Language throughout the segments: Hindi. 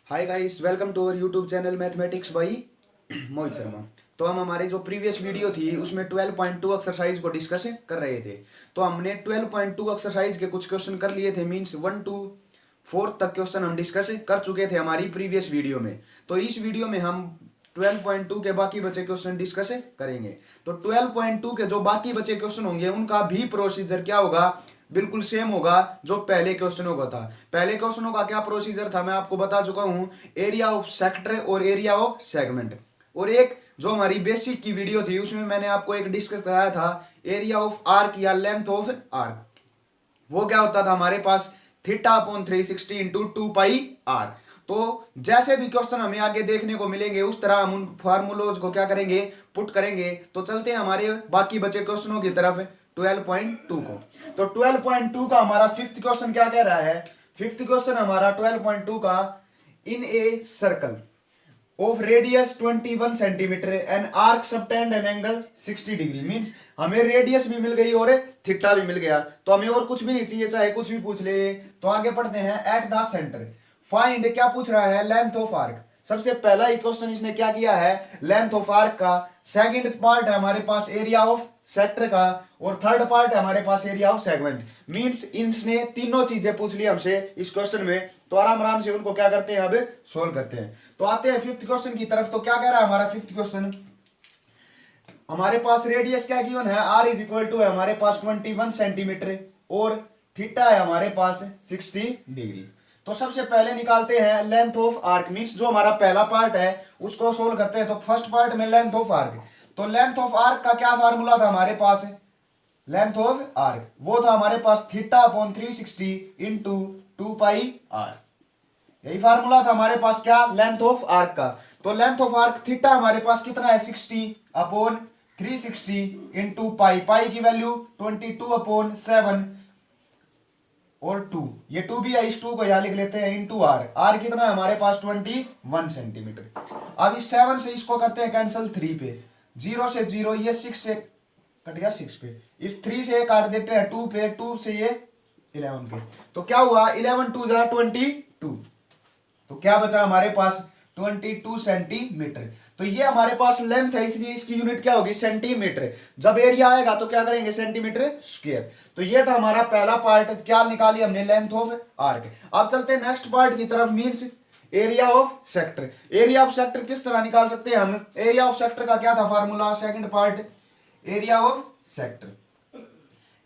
Hi guys, welcome to our YouTube channel mathematics by Mohit Sharma. तो हम हमारे जो प्रीवियस वीडियो थी उसमें 12.2 एक्सरसाइज को डिस्कस कर रहे थे। तो हमने 12.2 एक्सरसाइज के कुछ क्वेश्चन कर लिए थे, मींस 1 to 4 तक क्वेश्चन हम डिस्कस कर चुके थे हमारी प्रीवियस वीडियो में। तो इस वीडियो में हम 12.2 के बाकी बचे क्वेश्चन डिस्कस करेंगे। तो 12.2 के जो बाकी बचे क्वेश्चन होंगे उनका भी प्रोसीजर क्या होगा, बिल्कुल सेम होगा जो पहले क्वेश्चनों का था। पहले क्वेश्चनों का क्या प्रोसीजर था मैं आपको बता चुका हूं, एरिया ऑफ सेक्टर और एरिया ऑफ सेगमेंट। और एक जो हमारी बेसिक की वीडियो थी उसमें मैंने आपको एक डिस्कस कराया था एरिया ऑफ आर्क या लेंथ ऑफ आर्क। वो क्या होता था हमारे पास theta upon 360 into 2 pi r. तो जैसे भी क्वेश्चन हमें आगे देखने को मिलेंगे उस तरह हम उन फार्मूलोज को क्या करेंगे, पुट करेंगे। तो चलते हैं हमारे बाकी बचे क्वेश्चनों की तरफ 12.2 को। तो 12.2 का हमारा फिफ्थ क्वेश्चन क्या कह रहा है, फिफ्थ क्वेश्चन हमारा 12.2 का, in a circle of radius 21 centimetre and arc subtend an angle 60 degree. Means हमें रेडियस भी मिल गई और थीटा भी मिल गया, तो हमें और कुछ भी नहीं चाहिए, चाहे कुछ भी पूछ ले। तो आगे पढ़ते हैं, एट द सेंटर फाइंड, क्या पूछ रहा है, लेंथ ऑफ आर्क। सबसे पहला ही क्वेश्चन इसने क्या किया है, लेंथ ऑफ आर्क का। सेकंड पार्ट है हमारे पास एरिया ऑफ सेक्टर का, और थर्ड पार्ट है हमारे पास एरिया ऑफ सेगमेंट। मींस इसने तीनों चीजें पूछ ली हमसे इस क्वेश्चन में। तो आराम आराम से उनको क्या करते हैं, अब सोल्व करते हैं। तो आते हैं फिफ्थ क्वेश्चन की तरफ। तो क्या कह रहा है हमारा फिफ्थ क्वेश्चन, हमारे पास रेडियस क्या गिवन है, आर इज इक्वल टू है हमारे पास 21 सेंटीमीटर और थीटा है हमारे पास 60 डिग्री। तो सबसे पहले निकालते हैं लेंथ ऑफ आर्क। मींस जो हमारा पहला पार्ट है उसको सोल्व करते हैं। तो फर्स्ट पार्ट में लेंथ ऑफ आर्क, तो लेंथ ऑफ आर्क का क्या फार्मूला था हमारे पास, लेंथ ऑफ आर्क वो था हमारे पास theta upon 360 into 2 pi r. यही फार्मूला था हमारे पास क्या, लेंथ ऑफ आर्क का। तो लेंथ ऑफ आर्क थीटा हमारे पास कितना है, 60 अपॉन 360 इंटू पाई। पाई की वैल्यू 22 अपॉन 7 और 2, ये 2 भी है, इस 2 को यहां लिख लेते हैं, इंटू आर। आर कितना है हमारे पास 21 सेंटीमीटर। अब इस 7 से इसको करते हैं कैंसिल 3 पे, 0 से 0, ये 6 से कट गया 6 पे, इस 3 से काट देते हैं 2 पे, 2 से ये 11 पे। तो क्या हुआ, 11 2 जा 22, तो क्या बचा हमारे पास 22 सेंटीमीटर। तो ये हमारे पास लेंथ है, इसलिए इसकी यूनिट क्या होगी, सेंटीमीटर। जब एरिया आएगा तो क्या करेंगे, सेंटीमीटर स्क्वायर। तो ये था हमारा पहला पार्ट, क्या निकाली हमने, लेंथ ऑफ आर्क। अब चलते हैं नेक्स्ट पार्ट की तरफ, means area of sector. Area of sector किस तरह निकाल सकते हैं हम, एरिया ऑफ सेक्टर का क्या था formula, second part area of sector.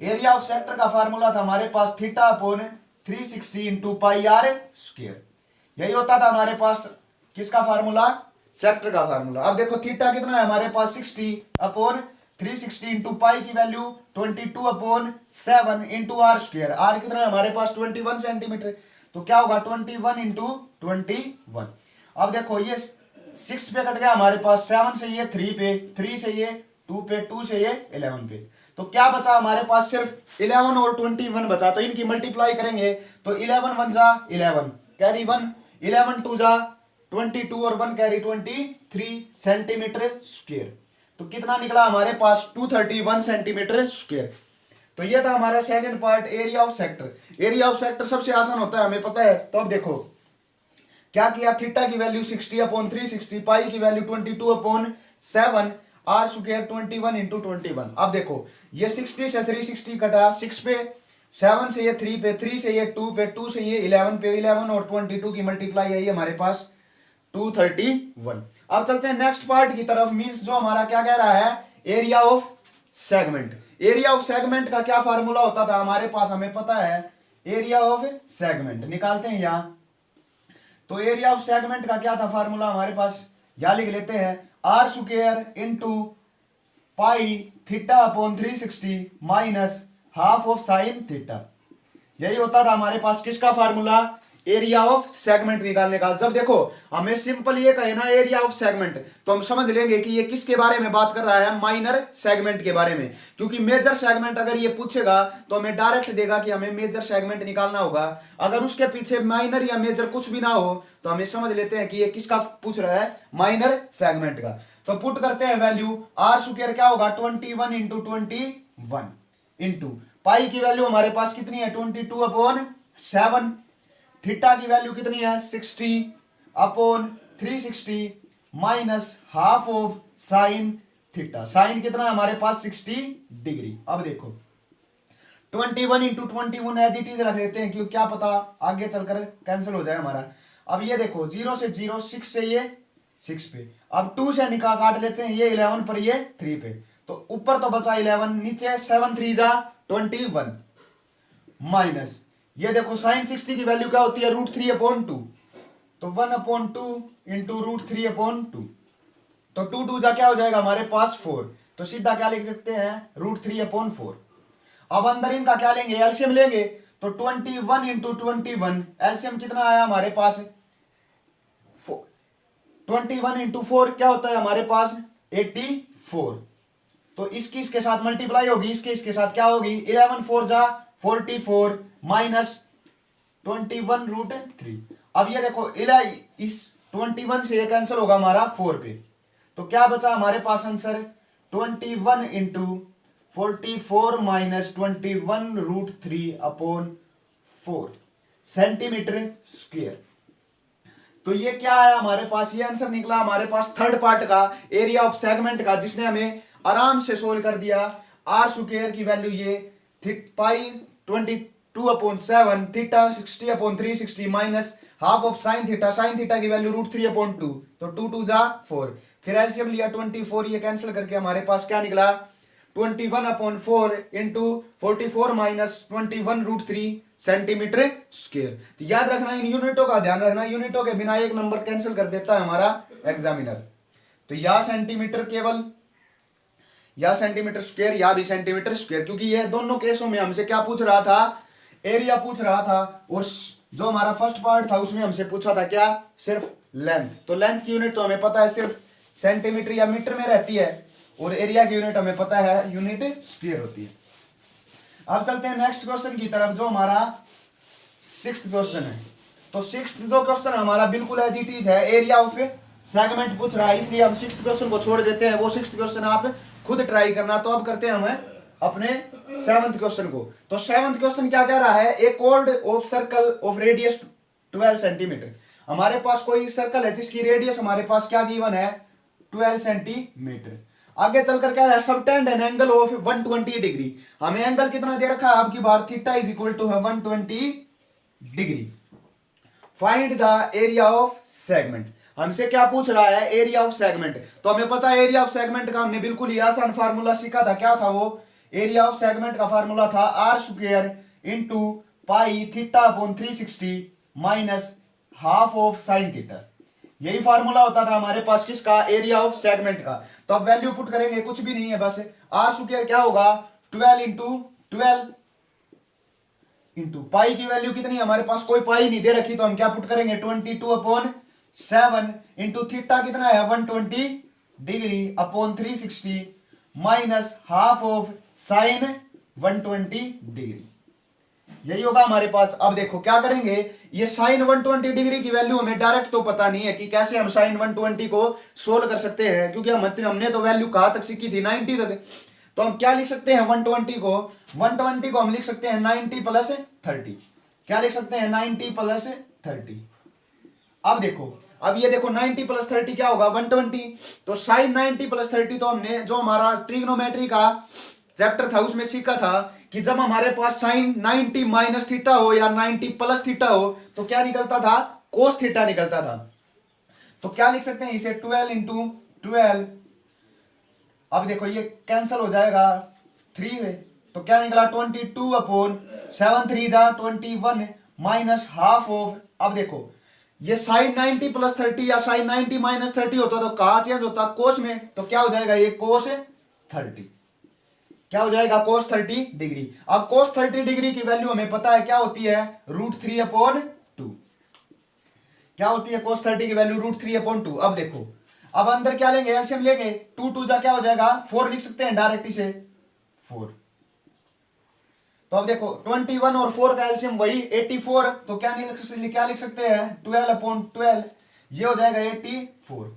Area of sector का फार्मूला था हमारे पास theta upon 360 into pi r square. यही होता था हमारे पास किसका फार्मूला, सेक्टर का फार्मूला। अब देखो थीटा कितना है हमारे पास, 60 अपॉन 360 इंटू पाई की value 22 upon 7 into r square. R कितना है हमारे पास 21 सेंटीमीटर। तो क्या होगा 21 इंटू 21। अब देखो ये 6 पे कट गया हमारे पास, 7 से ये 3 पे, 3 से ये 2 पे, 2 से ये 11 पे। तो क्या बचा हमारे पास, सिर्फ 11 और 21 बचा। तो इनकी मल्टीप्लाई करेंगे तो 11 1 जा 11 कैरी 1, 11 2 जा 22 और 1 कैरी 23 सेंटीमीटर स्क्वायर। तो कितना निकला हमारे पास, 231 सेंटीमीटर स्क्वायर। तो ये था हमारा second part area of sector. Area of sector सबसे आसान होता है, हमें पता है। तो अब देखो क्या किया, थीटा की वैल्यू 60 अपॉन 360, पाई की value 22 upon 7, r square 21 into 21। अब देखो ये 60 से 360 कटा, 6 पे, 7 से ये 3 पे, 3 से ये 2 पे, 2 से ये 11 पे, 11 और 22 की मल्टीप्लाई आई हमारे पास 231। अब चलते हैं नेक्स्ट पार्ट की तरफ, मींस जो हमारा क्या कह रहा है, area of segment. Area of segment का क्या फार्मूला होता था हमारे पास, हमें पता है, एरिया ऑफ सेगमेंट निकालते हैं यहां। तो एरिया ऑफ सेगमेंट का क्या था फार्मूला हमारे पास, यहां लिख लेते हैं, r square into pi theta upon 360 minus half of sine theta. यही होता था हमारे पास किसका फार्मूला, एरिया ऑफ सेगमेंट निकालने का। जब देखो हमें सिंपल ये कहे ना एरिया ऑफ सेगमेंट, तो हम समझ लेंगे कि ये किसके बारे में बात कर रहा है, माइनर सेगमेंट के बारे में। क्योंकि मेजर सेगमेंट अगर ये पूछेगा तो हमें डायरेक्ट देगा कि हमें मेजर सेगमेंट निकालना होगा। अगर उसके पीछे माइनर या मेजर कुछ भी ना हो तो हमें समझ लेते हैं कि ये किसका पूछ रहा है, माइनर सेगमेंट का। तो पुट करते हैं वैल्यू, आर स्क्वायर क्या होगा 21 इंटू 21 इंटू पाई की वैल्यू हमारे पास कितनी है 22 अपॉन 7, थीटा की वैल्यू कितनी है 60 upon 360 minus half of sine theta. Sine कितना है हमारे पास 60 डिग्री। अब देखो 21 इंटू 21 एज इट इज रख लेते हैं, क्योंकि क्या पता आगे चलकर कैंसिल हो जाए हमारा। अब ये देखो 0 से 0, 6 से ये 6 पे, अब 2 से निकाह काट लेते हैं, ये 11 पर ये 3 पे, तो ऊपर तो बचा 11, नीचे 7 3 जा 21 माइनस ये देखो साइन 60 की वैल्यू क्या होती है √3/2, तो 1/2 इंटू √3/2, तो 2 2 जा क्या हो जाएगा हमारे पास 4, तो सीधा क्या लिख सकते हैं √3/4। अब अंदर इनका क्या लेंगे एलसीएम लेंगे, तो 21 इंटू 21 एलसीएम कितना आया हमारे पास 21 इंटू 4 क्या होता है हमारे पास 84, तो इसकी इसके साथ मल्टीप्लाई होगी, इसके इसके साथ क्या होगी 11 4 जा 44 माइनस 21√3। अब ये देखो इस 21 से ये कैंसिल होगा हमारा 4 पे, तो क्या बचा हमारे पास answer 21 into 44 minus 21√3/4 centimetre square. तो ये क्या है हमारे पास, ये आंसर निकला हमारे पास थर्ड पार्ट का एरिया ऑफ सेगमेंट का, जिसने हमें आराम से सोल्व कर दिया। आर स्क्वायर की वैल्यू ये पाई 22/7 theta 60/360 minus half of sine theta की वैल्यू √3/2, तो 2 2 जा 4, फिर एलसीएम लिया 24, ये कैंसिल करके हमारे पास क्या निकला 21/4 इंटू 44 माइनस 21√3 सेंटीमीटर स्क्वायर। तो याद रखना इन यूनिटों का ध्यान रखना, यूनिटों के बिना एक नंबर कैंसिल कर देता है हमारा एग्जामिनर। तो या सेंटीमीटर केवल, या सेंटीमीटर स्क्वायर या भी सेंटीमीटर स्क्वायर, क्योंकि ये दोनों केसों में हमसे क्या पूछ रहा था एरिया पूछ रहा था, और जो हमारा फर्स्ट पार्ट था उसमें हमसे पूछा था क्या सिर्फ लेंथ। तो लेंथ की यूनिट तो हमें पता है सिर्फ सेंटीमीटर या मीटर में रहती है, और एरिया की यूनिट हमें पता है यूनिट स्क्वायर होती है। अब चलते हैं नेक्स्ट क्वेश्चन की तरफ, जो हमारा 6th क्वेश्चन है। तो 6th जो क्वेश्चन हमारा बिल्कुल एज इट इज है, एरिया ऑफ सेगमेंट पूछ रहा है, इसलिए हम 6th क्वेश्चन को छोड़ देते हैं, वो 6th क्वेश्चन आप खुद ट्राई करना। तो अब करते हैं हम अपने 7th क्वेश्चन को। तो 7th क्वेश्चन क्या कह रहा है, a chord of circle of radius 12 centimetre. हमारे पास कोई सर्कल है जिसकी रेडियस हमारे पास क्या गिवन है 12 सेंटीमीटर। आगे चलकर क्या है subtend an angle of 120 degree. हमें एंगल कितना दे रखा है आपकी बार theta is equal to 120 degree. Find the area of segment. हमसे क्या पूछ रहा है एरिया ऑफ सेगमेंट। तो हमें पता है एरिया ऑफ सेगमेंट का हमने बिल्कुल ही आसान फार्मूला सीखा था। क्या था वो एरिया ऑफ सेगमेंट का फार्मूला था r square into pi theta upon 360 minus half of sine theta. यही फार्मूला होता था हमारे पास किसका एरिया ऑफ सेगमेंट का। तो अब वैल्यू पुट करेंगे, कुछ भी नहीं है, बस आर स्क्वायर क्या होगा 12 इंटू पाई की वैल्यू कितनी हमारे पास कोई पाई नहीं दे रखी, तो हम क्या पुट करेंगे 22/7 इंटू थीटा कितना है 120 degree upon 360 minus half of sign 120 degree. यही होगा हमारे पास। अब देखो क्या करेंगे, ये साइन 120 डिग्री की वैल्यू हमें डायरेक्ट तो पता नहीं है कि कैसे हम साइन 120 को सोल्व कर सकते हैं, क्योंकि हमने तो वैल्यू कहां तक सीखी थी 90 तक। तो हम क्या लिख सकते हैं 120 को हम लिख सकते हैं 90 + 30। क्या लिख सकते हैं 90 + 30। अब देखो, अब ये देखो 90 + 30 क्या होगा 120। तो साइन 90 + 30 तो हमने जो हमारा ट्रिग्नोमेट्री का चैप्टर था उसमें सीखा था कि जब हमारे पास साइन 90 माइनस थीटा हो या 90 प्लस थीटा हो तो क्या निकलता था कोस थीटा निकलता था। तो क्या लिख सकते हैं इसे 12 × 12। अब देखो ये कैंसिल हो जाएगा 3 में, तो क्या निकला 22/7 3 जा 21 माइनस हाफ ऑफ। अब देखो ये साइन 90 + 30 या साइन 90 माइनस 30 होता तो कहां चेंज होता कोस में, तो क्या हो जाएगा ये कोस 30। क्या हो जाएगा कोस 30 डिग्री। अब कोस 30 डिग्री की वैल्यू हमें पता है क्या होती है √3/2। क्या होती है कोस 30 की वैल्यू √3/2। अब देखो अब अंदर क्या लेंगे एलसीएम लेंगे, 2 2 जा क्या हो जाएगा 4 लिख सकते हैं डायरेक्ट इसे 4। तो अब देखो 21 और 4 का एलसीएम वही 84, तो क्या लिख सकते हैं 12/12, ये हो जाएगा 84।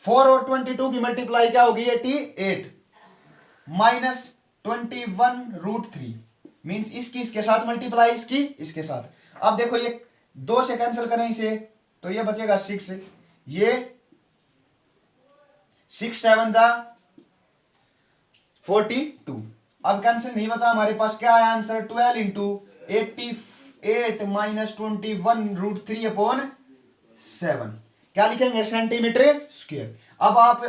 4 और 22 की मल्टीप्लाई क्या होगी 88 माइनस 21√3 मींस इसकी इसके साथ मल्टीप्लाई इसकी इसके साथ। अब देखो ये 2 से कैंसिल करें इसे तो ये बचेगा 6, ये 6 7 जा 42। अब कैंसिल नहीं बचा, हमारे पास क्या है आंसर, 12 इंटू 88 माइनस 21/3/7, क्या लिखेंगे, सेंटीमीटर स्क्वायर। अब आप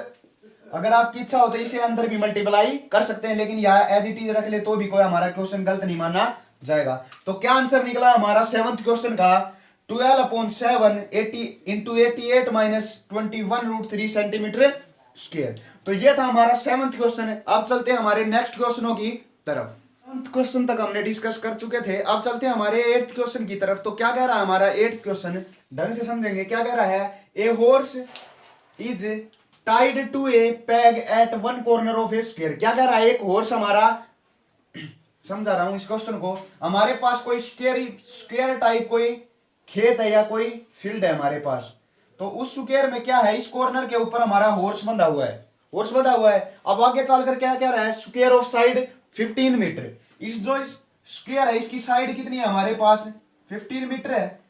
अगर आपकी इच्छा हो तो इसे अंदर भी मल्टीप्लाई कर सकते हैं, लेकिन यहाँ एज इट इज रख ले तो भी कोई हमारा क्वेश्चन गलत नहीं माना जाएगा। तो क्या आंसर निकला हमारा 7th क्वेश्चन का, 12/7 80 इंटू 88 माइनस 21/3 सेंटीमीटर स्क्वायर। तो ये था हमारा 7th क्वेश्चन। अब चलते हैं हमारे नेक्स्ट क्वेश्चनों की तरफ। 7th क्वेश्चन तक हमने डिस्कस कर चुके थे, अब चलते हैं हमारे 8th क्वेश्चन की तरफ। तो क्या कह रहा है हमारा 8th क्वेश्चन, ढंग से समझेंगे। क्या कह रहा है, a horse is tied to a peg at one corner of a square. क्या कह रहा है, एक हॉर्स हमारा, समझा रहा हूं इस क्वेश्चन को, हमारे पास कोई स्क्वायर टाइप कोई खेत है या कोई फील्ड है हमारे पास, तो उस स्क्वायर में क्या है, इस कॉर्नर के ऊपर हमारा हॉर्स बंधा हुआ है, हॉर्स बंधा हुआ है। अब आगे चलकर क्या कह रहा है, स्क्वायर ऑफ साइड 15 मीटर। इस जो स्क्वायर है इसकी साइड कितनी है हमारे पास, 15 मीटर है,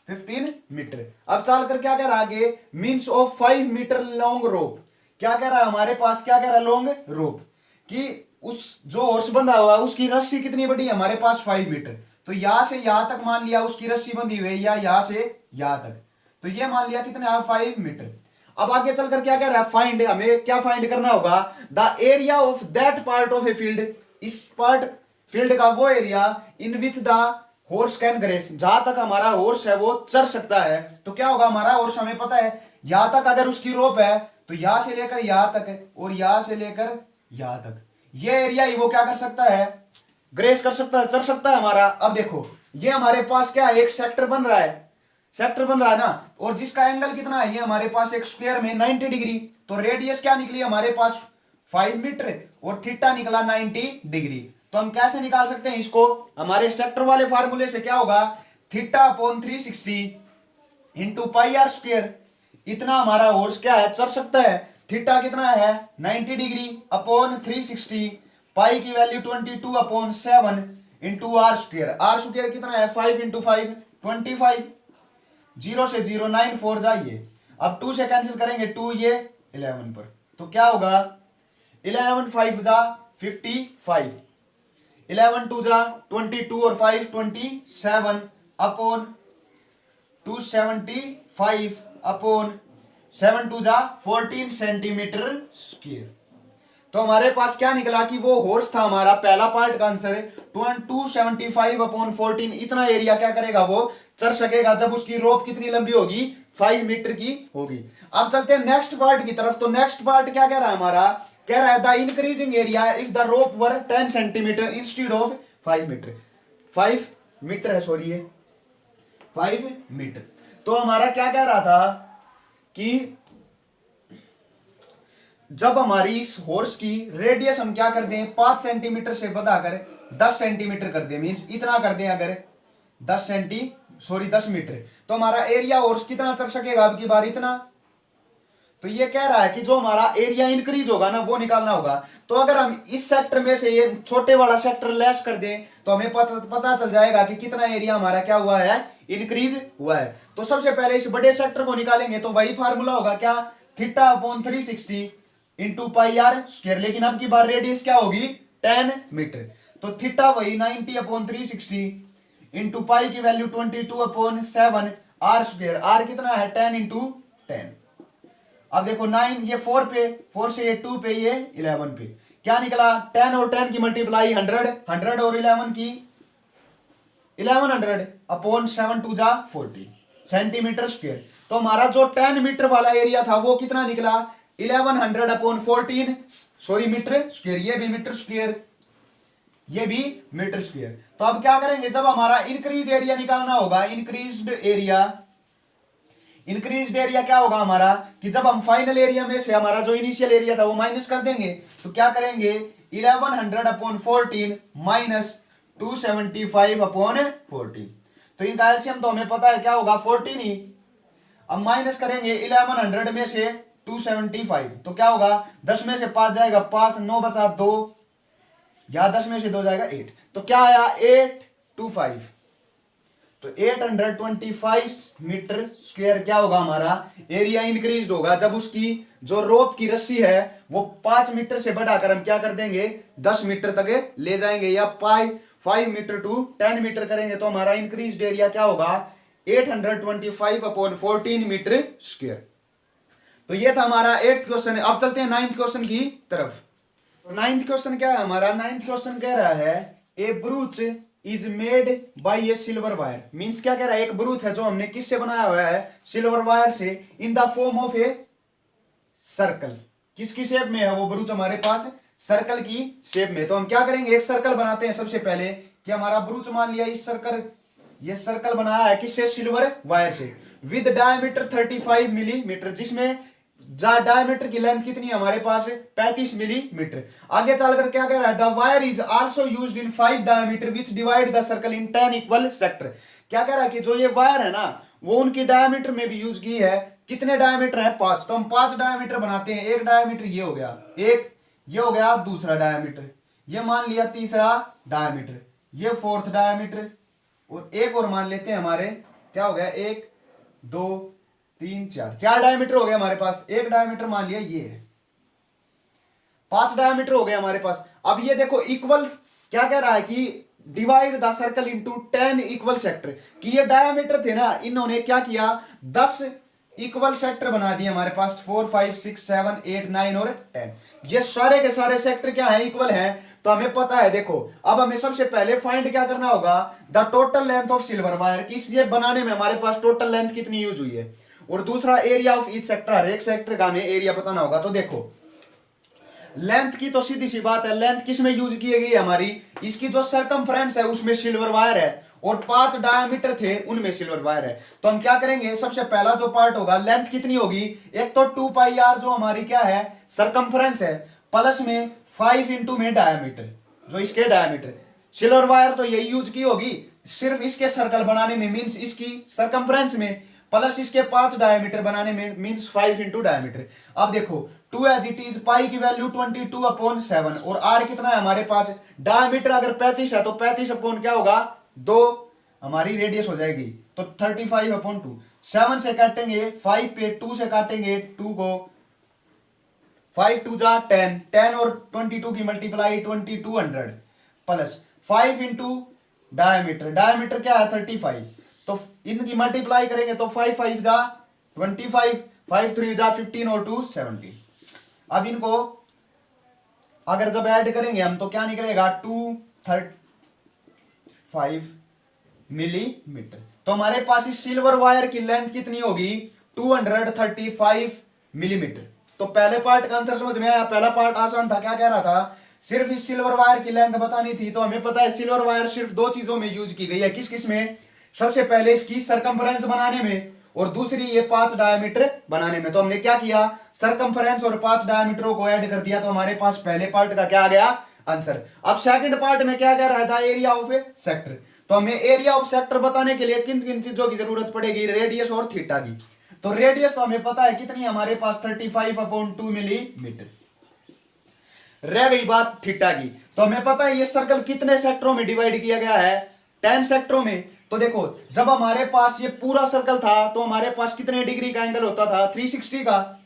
15 मीटर। अब चलकर क्या कह रहा है आगे, means of 5 metre long rope. क्या कह रहा है हमारे पास, क्या कह रहा है, लॉन्ग रोप कि उस जो हॉर्स बंधा हुआ है उसकी रस्सी कितनी बड़ी है हमारे पास, 5 मीटर। तो यहां से यहां तक मान लिया उसकी रस्सी बंधी हुई है, या यहां से यहां तक, तो ये मान लिया कितने है, 5 मीटर। अब आगे चलकर क्या कह रहा है, फाइंड, हमें क्या फाइंड करना होगा, the area of that part of a field, इस पार्ट फील्ड का वो area in which the horse can grace, जहां तक हमारा हॉर्स है वो चर सकता है। तो क्या होगा, हमारा हॉर्स हमें पता है यहां तक अगर उसकी रोप है तो यहां से लेकर यहां तक है, और यहां से लेकर यहां तक, ये एरिया ही वो क्या कर सकता है, ग्रेस कर सकता है, चर सकता है हमारा। अब देखो ये हमारे पास क्या है, एक सेक्टर बन रहा है, सेक्टर बन रहा है ना, और जिसका एंगल कितना है, ये हमारे पास एक स्क्वायर में 90 डिग्री। तो रेडियस क्या निकली हमारे पास, 5 मीटर, और थीटा निकला 90 डिग्री। तो हम कैसे निकाल सकते हैं इसको, हमारे सेक्टर वाले फार्मूले से क्या होगा, theta upon 360 into pi r square, इतना हमारा हॉर्स क्या है, चल सकता है। थीटा कितना है, 90 डिग्री अपॉन 360, पाई की value 22/7 into r square, r square कितना है, 5 इंटू 5 25, 0 से 0 9 4 जाइए, अब 2 से कैंसिल करेंगे, 2 ये 11 पर, तो क्या होगा, 11 5 जा 55, 11 2 जा 22 और 5 27 अपॉन 275 अपॉन 7 2 जा 14 सेंटीमीटर स्क्वायर। तो हमारे पास क्या निकला कि वो हॉर्स था हमारा, पहला पार्ट का आंसर है 275 अपॉन 14, इतना एरिया क्या करेगा, वो चर सकेगा जब उसकी रोप कितनी लंबी होगी, 5 मीटर की होगी। अब चलते हैं नेक्स्ट पार्ट की तरफ। तो नेक्स्ट पार्ट क्या कह रहा है हमारा, कह रहा है the increasing area if the rope were 10 centimetre instead of 5 metre, 5 metre है, सॉरी ये 5 मीटर। तो हमारा क्या कह रहा था कि जब हमारी इस हॉर्स की रेडियस हम क्या कर दें, 5 सेंटीमीटर से बढ़ाकर 10 सेंटीमीटर कर दें, मींस इतना कर दें, अगर 10 मीटर, तो हमारा एरिया हॉर्स कितना चल सकेगा अब की बार, इतना। तो ये कह रहा है कि जो हमारा एरिया इंक्रीज होगा ना वो निकालना होगा। तो अगर हम इस सेक्टर में से ये छोटे वाला सेक्टर लेस कर दें तो हमें पता चल जाएगा कि कितना एरिया हमारा क्या हुआ है, इंक्रीज हुआ है। तो सबसे पहले इस बड़े सेक्टर को निकालेंगे, तो वही फार्मूला होगा क्या, theta upon 360 into pi r square, लेकिन अब की बार रेडियस क्या होगी, 10 मीटर। तो थीटा वही 90 अपॉन 360 इंटू पाई की वैल्यू 22/7 आर स्क्वायर, आर कितना है 10 इंटू 10। अब देखो 9 ये 4 पे, 4 से ये 2 पे, ये 11 पे, क्या निकला 10 और 10 की मल्टीप्लाई 100, 100 और 11 की 1100 अपॉन 7 2 जा 40 सेंटीमीटर स्क्वायर। तो हमारा जो 10 मीटर वाला एरिया था वो कितना निकला, 1100 अपॉन 14, सॉरी मीटर स्क्वायर, ये भी मीटर स्क्वायर, ये भी मीटर स्क्वायर। तो अब क्या करेंगे, जब हमारा इंक्रीज एरिया निकालना होगा, इंक्रीज्ड एरिया क्या होगा हमारा, कि जब हम फाइनल एरिया में से हमारा जो इनिशियल एरिया था वो माइनस कर देंगे, तो क्या करेंगे 1100 अपॉन 14 माइनस 275 अपॉन 14, तो इनका एलसीएम तो हमें पता है क्या होगा 14 ही। अब माइनस करेंगे 1100 में से 275, तो क्या होगा 10 में से 5 जाएगा 5, 9 बचा 2, या 10 में से 2 जाएगा 8, तो क्या आया 825। तो तो 825 मीटर स्क्वायर क्या होगा हमारा एरिया इंक्रीज होगा जब उसकी जो रोप की रस्सी है वो 5 मीटर से बढ़ाकर हम क्या कर देंगे 10 मीटर तक ले जाएंगे, या 5 मीटर टू 10 मीटर करेंगे तो हमारा इंक्रीज एरिया क्या होगा 825/14 मीटर स्क्वायर। तो ये था हमारा 8th क्वेश्चन। अब चलते हैं 9th क्वेश्चन की तरफ। तो 9th क्वेश्चन क्या है हमारा, 9th क्वेश्चन कह रहा है a brooch is made by a silver wire. Means क्या कह रहा है, एक ब्रूच है जो हमने किससे बनाया हुआ है, सिल्वर वायर से, in the form of a circle. किसकी शेप में है वो ब्रूच हमारे पास, सर्कल की शेप में। तो हम क्या करेंगे, एक सर्कल बनाते हैं सबसे पहले कि हमारा ब्रूच मान लिया इस सर्कल, ये सर्कल बनाया है किससे, सिल्वर वायर से, विद डायमीटर 35 मिलीमीटर, जिसमें डायमीटर की लेंथ कितनी है हमारे पास 35 मिलीमीटर। आगे चलकर क्या कह रहा है, the wire is also used in 5 diameter which divide the circle in 10 equal sector. क्या कह रहा है कि जो ये वायर है ना वो उनकी डायमीटर में भी यूज की है, कितने डायमीटर है 5, तो हम 5 डायमीटर बनाते हैं। एक डायमीटर ये हो गया, एक ये हो गया दूसरा डायमीटर, ये मान लिया तीसरा डायमीटर, ये 4th डायमीटर, और एक और मान लेते हैं हमारे क्या हो गया 1 2 3 4 डायमीटर हो गए हमारे पास। एक डायमीटर मान लिया ये है, 5 डायमीटर हो गए हमारे पास। अब ये देखो इक्वल क्या कह रहा है कि divide the circle into 10 equal sector, कि ये डायमीटर थे ना इन्होंने क्या किया 10 इक्वल सेक्टर बना दिए हमारे पास, 4 5 6 7 8 9 और 10। ये सारे के सारे सेक्टर क्या है, इक्वल है। तो हमें पता है, देखो अब हमें सबसे पहले फाइंड क्या करना होगा, the total length of silver wire, कि इसलिए बनाने में हमारे पास टोटल लेंथ कितनी यूज हुई है, और दूसरा एरिया ऑफ ईच सेक्टर, हर एक सेक्टर का हमें एरिया बताना होगा। तो देखो लेंथ की तो सीधी सी बात है, लेंथ किस में यूज की गई है हमारी, इसकी जो सरकमफ्रेंस है उसमें सिल्वर वायर है, और 5 डायमीटर थे उनमें सिल्वर वायर है। तो हम क्या करेंगे, सबसे पहला जो पार्ट होगा, लेंथ कितनी होगी, एक तो 2πr जो हमारी क्या है सरकमफ्रेंस है, प्लस में 5 इंटू में डायमीटर, जो इसके डायमीटर, सिल्वर वायर तो यही यूज की होगी सिर्फ इसके सर्कल बनाने में, मींस इसकी सरकमफ्रेंस में, प्लस इसके 5 डायमीटर बनाने में, मींस 5 इंटू डायमीटर। अब देखो 2 एज इट इज, पाई की वैल्यू 22/7, और आर कितना है हमारे पास, डायमीटर अगर 35 है तो 35 अपॉन क्या होगा 2 हमारी रेडियस हो जाएगी, तो 35/2। 7 से काटेंगे 5 पे, 2 से काटेंगे 2 को, 5 2 जा 10, 10 और 22 की multiply 2200, plus 5 into diameter, diameter क्या है 35, तो इनकी मल्टीप्लाई करेंगे तो 5 5 जा 25, 5 3 जा 15 और 2 17। अब इनको अगर जब ऐड करेंगे हम तो क्या निकलेगा 235 मिलीमीटर। तो हमारे पास इस सिल्वर वायर की लेंथ कितनी होगी 235 मिलीमीटर। तो पहले पार्ट का आंसर समझ में आया, पहला पार्ट आसान था, क्या कह रहा था सिर्फ इस सिल्वर वायर की लेंथ बतानी थी। तो हमें पता है सिल्वर वायर सिर्फ 2 चीजों में यूज की गई है, किस किस में, सबसे पहले इसकी सरकमफ्रेंस बनाने में, और दूसरी ये 5 डायमीटर बनाने में। तो हमने क्या किया, सरकमफ्रेंस और 5 डायमीटरों को ऐड कर दिया, तो हमारे पास पहले पार्ट का क्या आ गया आंसर। अब सेकंड पार्ट में क्या कह रहा था, एरिया ऑफ ए सेक्टर। तो हमें एरिया ऑफ सेक्टर बताने के लिए किन किन चीजों की जरूरत पड़ेगी, रेडियस और थीटा की। तो रेडियस तो हमें पता है कितनी हमारे पास 35/2 मिलीमीटर। रह गई बात थीटा की, तो हमें पता है ये सर्कल कितने सेक्टरों में डिवाइड किया गया है, 10 सेक्टरों में। तो देखो जब हमारे पास ये पूरा सर्कल था तो हमारे पास कितने डिग्री का एंगल होता था 360 का,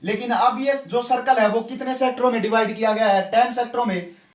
लेकिन अब ये जो सर्कल है वो कितने सेक्टरों में डिवाइड किया गया है 10 सेक्टरों में।